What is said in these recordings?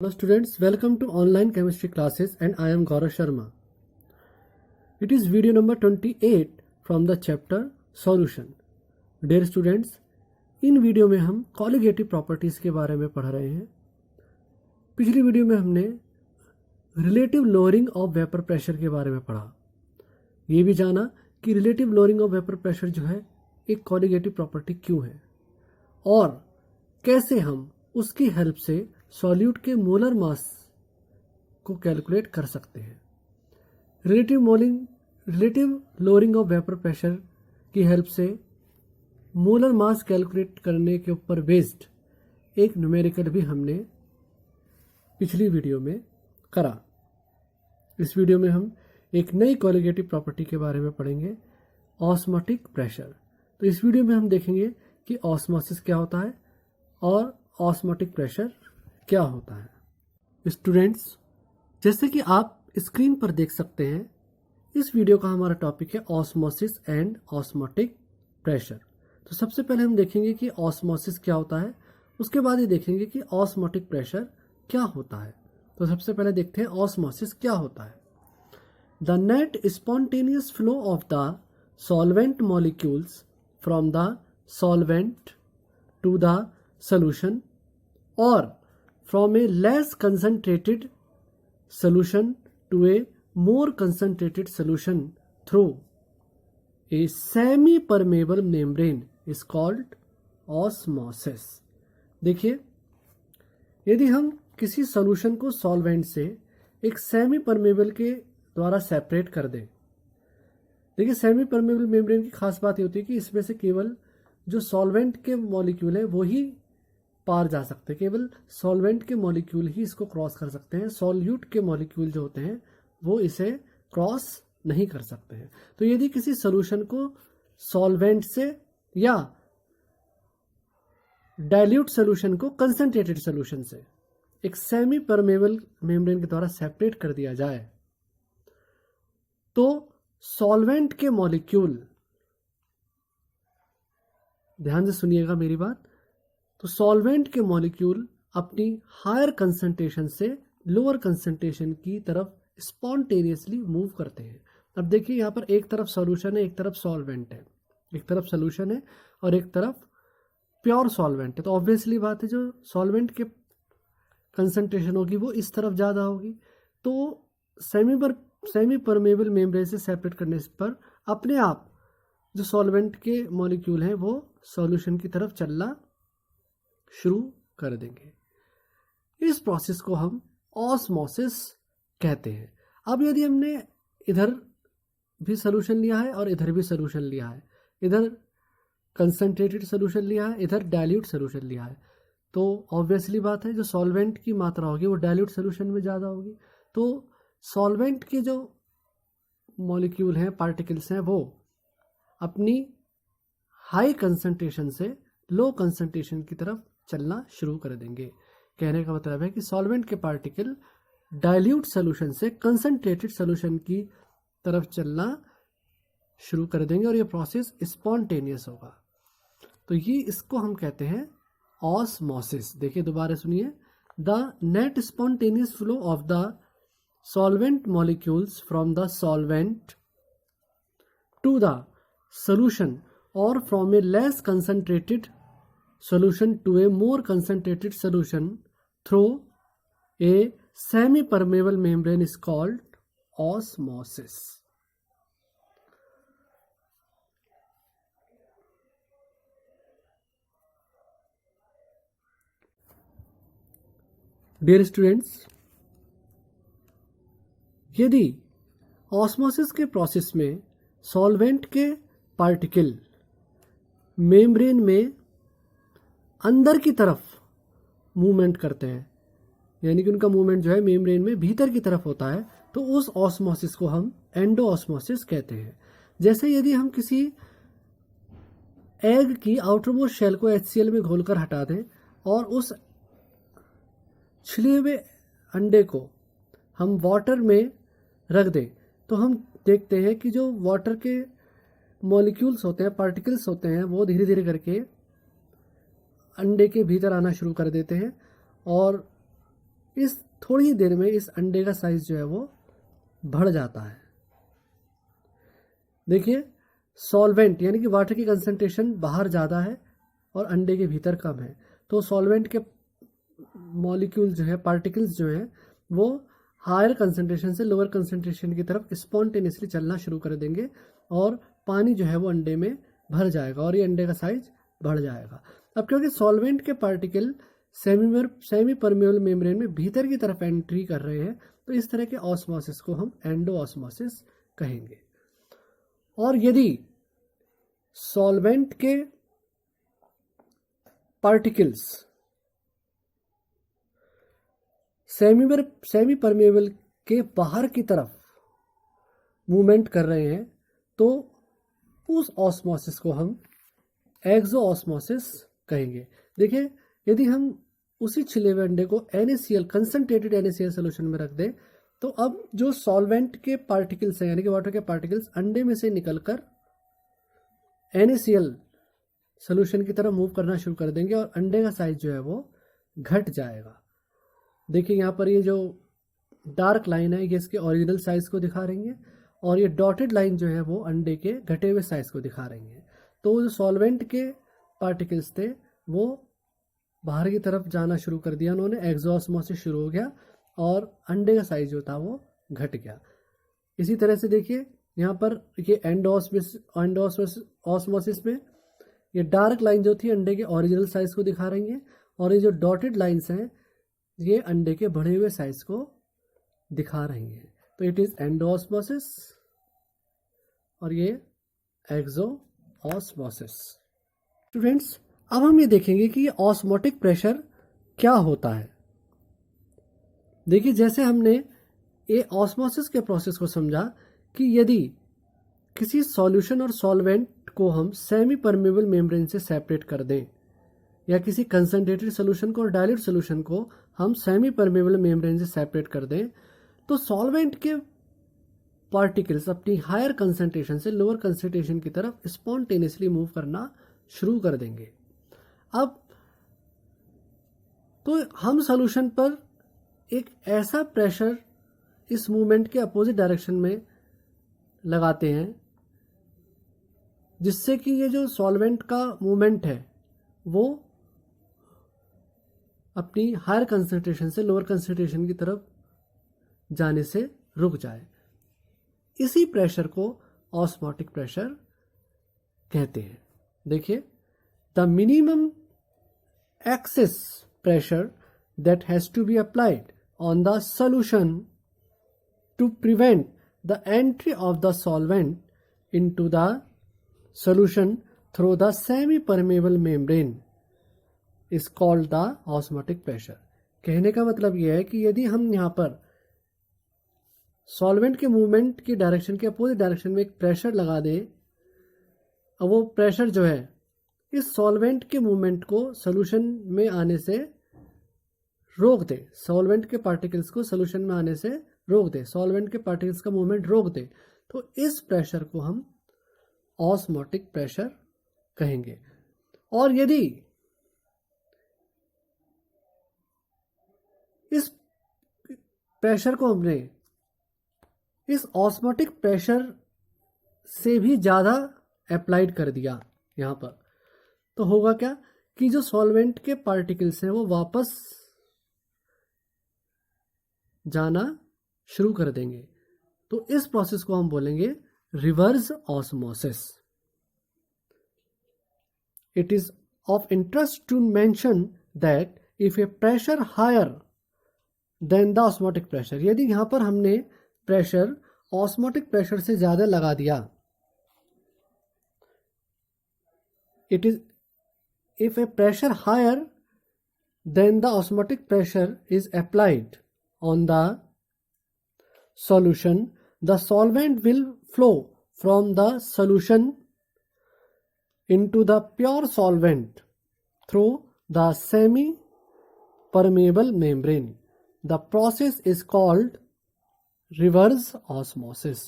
Hello students, welcome to online chemistry classes and I am Gaurav Sharma. It is video number 28 from the chapter Solution. Dear students, in video में हम colligative properties के बारे में पढ़ रहे हैं। पिछली वीडियो में हमने relative lowering of vapour pressure के बारे में पढ़ा। ये भी जाना कि relative lowering of vapour pressure जो है एक कॉलिगेटिव प्रॉपर्टी क्यों है और कैसे हम उसकी हेल्प से सॉल्यूट के मोलर मास को कैलकुलेट कर सकते हैं। Relative lowering of vapour pressure की हेल्प से मोलर मास कैलकुलेट करने के ऊपर बेस्ड एक न्यूमेरिकल भी हमने पिछली वीडियो में करा। इस वीडियो में हम एक नई कॉलिगेटिव प्रॉपर्टी के बारे में पढ़ेंगे, ऑस्मोटिक प्रेशर। तो इस वीडियो में हम देखेंगे कि ऑस्मोसिस क्या होता है और ऑस्मोटिक प्रेशर क्या होता है। स्टूडेंट्स, जैसे कि आप स्क्रीन पर देख सकते हैं, इस वीडियो का हमारा टॉपिक है ऑस्मोसिस एंड ऑस्मोटिक प्रेशर। तो सबसे पहले हम देखेंगे कि ऑस्मोसिस क्या होता है, उसके बाद ये देखेंगे कि ऑस्मोटिक प्रेशर क्या होता है। तो सबसे पहले देखते हैं ऑस्मोसिस क्या होता है। The net spontaneous flow of the solvent molecules from the solvent to the solution or from a less concentrated solution to a more concentrated solution through a semi-permeable membrane is called osmosis। देखिए, यदि हम किसी solution को solvent से एक semi permeable के द्वारा separate कर दें। देखिए, सेमी परमेबल मेम्ब्रेन की खास बात ये होती है कि इसमें से केवल जो सॉल्वेंट के मॉलिक्यूल है वो ही पार जा सकते हैं, केवल सॉल्वेंट के मॉलिक्यूल ही इसको क्रॉस कर सकते हैं। सॉल्यूट के मॉलिक्यूल जो होते हैं वो इसे क्रॉस नहीं कर सकते हैं। तो यदि किसी सॉल्यूशन को सॉल्वेंट से या डाइल्यूट सॉल्यूशन को कंसंट्रेटेड सॉल्यूशन से एक सेमी परमेबल मेम्ब्रेन के द्वारा सेपरेट कर दिया जाए तो सॉल्वेंट के मॉलिक्यूल, ध्यान से सुनिएगा मेरी बात, तो सॉल्वेंट के मॉलिक्यूल अपनी हायर कंसंट्रेशन से लोअर कंसंट्रेशन की तरफ स्पॉन्टेनियसली मूव करते हैं। अब देखिए, यहाँ पर एक तरफ सॉल्यूशन है, एक तरफ सॉल्वेंट है, एक तरफ सॉल्यूशन है और एक तरफ प्योर सॉल्वेंट है। तो ऑब्वियसली बात है, जो सॉल्वेंट के कंसंट्रेशन होगी वो इस तरफ ज़्यादा होगी। तो सेमी परमेबल मेम्ब्रेन से सेपरेट करने पर अपने आप जो सॉल्वेंट के मॉलिक्यूल हैं वो सॉल्यूशन की तरफ चलना शुरू कर देंगे। इस प्रोसेस को हम ऑस्मोसिस कहते हैं। अब यदि हमने इधर भी सॉल्यूशन लिया है और इधर भी सॉल्यूशन लिया है, इधर कंसंट्रेटेड सॉल्यूशन लिया है, इधर डाइल्यूट सॉल्यूशन लिया है, तो ऑब्वियसली बात है जो सॉल्वेंट की मात्रा होगी वो डाइल्यूट सॉल्यूशन में ज़्यादा होगी। तो सॉल्वेंट के जो मॉलिक्यूल हैं, पार्टिकल्स हैं, वो अपनी हाई कंसंट्रेशन से लो कंसंट्रेशन की तरफ चलना शुरू कर देंगे। कहने का मतलब है कि सॉल्वेंट के पार्टिकल डाइल्यूट सॉल्यूशन से कंसंट्रेटेड सॉल्यूशन की तरफ चलना शुरू कर देंगे और ये प्रोसेस स्पॉन्टेनियस होगा। तो ये इसको हम कहते हैं ऑस्मोसिस। देखिए, दोबारा सुनिए। The net spontaneous flow of the solvent molecules from the solvent to the solution or from a less concentrated solution to a more concentrated solution through a semi-permeable membrane is called osmosis। Dear students, यदि osmosis के process में solvent के particle membrane में अंदर की तरफ movement करते हैं, यानी कि उनका मूवमेंट जो है मेम्ब्रेन में भीतर की तरफ होता है, तो उस ऑस्मोसिस को हम एंडो ऑस्मोसिस कहते हैं। जैसे यदि हम किसी एग की आउटरमोस्ट शेल को HCl में घोलकर हटा दें और उस छिले हुए अंडे को हम वाटर में रख दें, तो हम देखते हैं कि जो वाटर के मॉलिक्यूल्स होते हैं, पार्टिकल्स होते हैं, वो धीरे धीरे करके अंडे के भीतर आना शुरू कर देते हैं और इस थोड़ी ही देर में इस अंडे का साइज जो है वो बढ़ जाता है। देखिए, सॉल्वेंट यानी कि वाटर की कंसंट्रेशन बाहर ज़्यादा है और अंडे के भीतर कम है, तो सॉल्वेंट के मॉलिक्यूल जो है, पार्टिकल्स जो हैं, वो हायर कंसंट्रेशन से लोअर कंसंट्रेशन की तरफ स्पॉन्टेनियसली चलना शुरू कर देंगे और पानी जो है वो अंडे में भर जाएगा और ये अंडे का साइज बढ़ जाएगा। अब क्योंकि सॉल्वेंट के पार्टिकल सेमी परमेबल मेम्ब्रेन में भीतर की तरफ एंट्री कर रहे हैं, तो इस तरह के ऑस्मोसिस को हम एंडोऑस्मोसिस कहेंगे। और यदि सॉल्वेंट के पार्टिकल्स सेमी परमेबल के बाहर की तरफ मूवमेंट कर रहे हैं, तो उस ऑस्मोसिस को हम एक्सोऑस्मोसिस कहेंगे। देखिए, यदि हम उसी छिले हुए अंडे को NaCl कंसंट्रेटेड NaCl सोल्यूशन में रख दें, तो अब जो सॉल्वेंट के पार्टिकल्स हैं यानी कि वाटर के पार्टिकल्स अंडे में से निकलकर NaCl सोल्यूशन की तरफ मूव करना शुरू कर देंगे और अंडे का साइज जो है वो घट जाएगा। देखिए, यहाँ पर ये जो डार्क लाइन है ये इसके ओरिजिनल साइज को दिखा रही है और ये डॉटेड लाइन जो है वो अंडे के घटे हुए साइज को दिखा रही है। तो जो सॉल्वेंट के पार्टिकल्स थे वो बाहर की तरफ जाना शुरू कर दिया उन्होंने, एक्सोऑस्मोसिस शुरू हो गया और अंडे का साइज जो था वो घट गया। इसी तरह से देखिए, यहाँ पर ये एंडोऑस्मोसिस में ये डार्क लाइन जो थी अंडे के ओरिजिनल साइज को दिखा रही है और ये जो डॉटेड लाइन्स हैं ये अंडे के बढ़े हुए साइज को दिखा रही हैं। तो इट इज एंडोऑस्मोसिस और ये एक्सोऑस्मोसिस। स्टूडेंट्स, अब हम ये देखेंगे कि ये ऑस्मोटिक प्रेशर क्या होता है। देखिए, जैसे हमने ये ऑस्मोसिस के प्रोसेस को समझा कि यदि किसी सॉल्यूशन और सॉल्वेंट को हम सेमी परमेबल मेम्ब्रेन से सेपरेट कर दें या किसी कंसंट्रेटेड सोल्यूशन को और डाइल्यूट सोल्यूशन को हम सेमी परमेबल मेम्ब्रेन से सेपरेट कर दें, तो सॉल्वेंट के पार्टिकल्स अपनी हायर कंसंट्रेशन से लोअर कंसंट्रेशन की तरफ स्पॉन्टेनियसली मूव करना शुरू कर देंगे। अब तो हम सॉल्यूशन पर एक ऐसा प्रेशर इस मूवमेंट के अपोजिट डायरेक्शन में लगाते हैं जिससे कि ये जो सॉल्वेंट का मूवमेंट है वो अपनी हायर कंसंट्रेशन से लोअर कंसंट्रेशन की तरफ जाने से रुक जाए। इसी प्रेशर को ऑस्मोटिक प्रेशर कहते हैं। देखिए, the minimum excess pressure that has to be applied on the solution to prevent the entry of the solvent into the solution through the semi-permeable membrane is called the osmotic pressure। कहने का मतलब यह है कि यदि हम यहाँ पर सॉल्वेंट के मूवमेंट की डायरेक्शन के अपोजिट डायरेक्शन में एक प्रेशर लगा दें और वो प्रेशर जो है इस सॉल्वेंट के मूवमेंट को सॉल्यूशन में आने से रोक दे, सॉल्वेंट के पार्टिकल्स को सॉल्यूशन में आने से रोक दे, सॉल्वेंट के पार्टिकल्स का मूवमेंट रोक दे, तो इस प्रेशर को हम ऑस्मोटिक प्रेशर कहेंगे। और यदि इस प्रेशर को हमने इस ऑस्मोटिक प्रेशर से भी ज़्यादा अप्लाइड कर दिया यहाँ पर, तो होगा क्या कि जो सॉल्वेंट के पार्टिकल्स हैं वो वापस जाना शुरू कर देंगे। तो इस प्रोसेस को हम बोलेंगे reverse osmosis. It is of interest to mention that if a pressure higher than the osmotic pressure, यदि यहां पर हमने प्रेशर ऑस्मोटिक प्रेशर से ज्यादा लगा दिया, it is if a pressure higher than the osmotic pressure is applied on the solution, the solvent will flow from the solution into the pure solvent through the semi permeable membrane. The process is called reverse osmosis।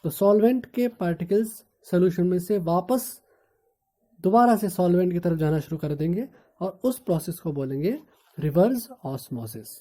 तो solvent के particles solution में से वापस दोबारा से solvent की तरफ जाना शुरू कर देंगे और उस प्रोसेस को बोलेंगे रिवर्स ऑस्मोसिस।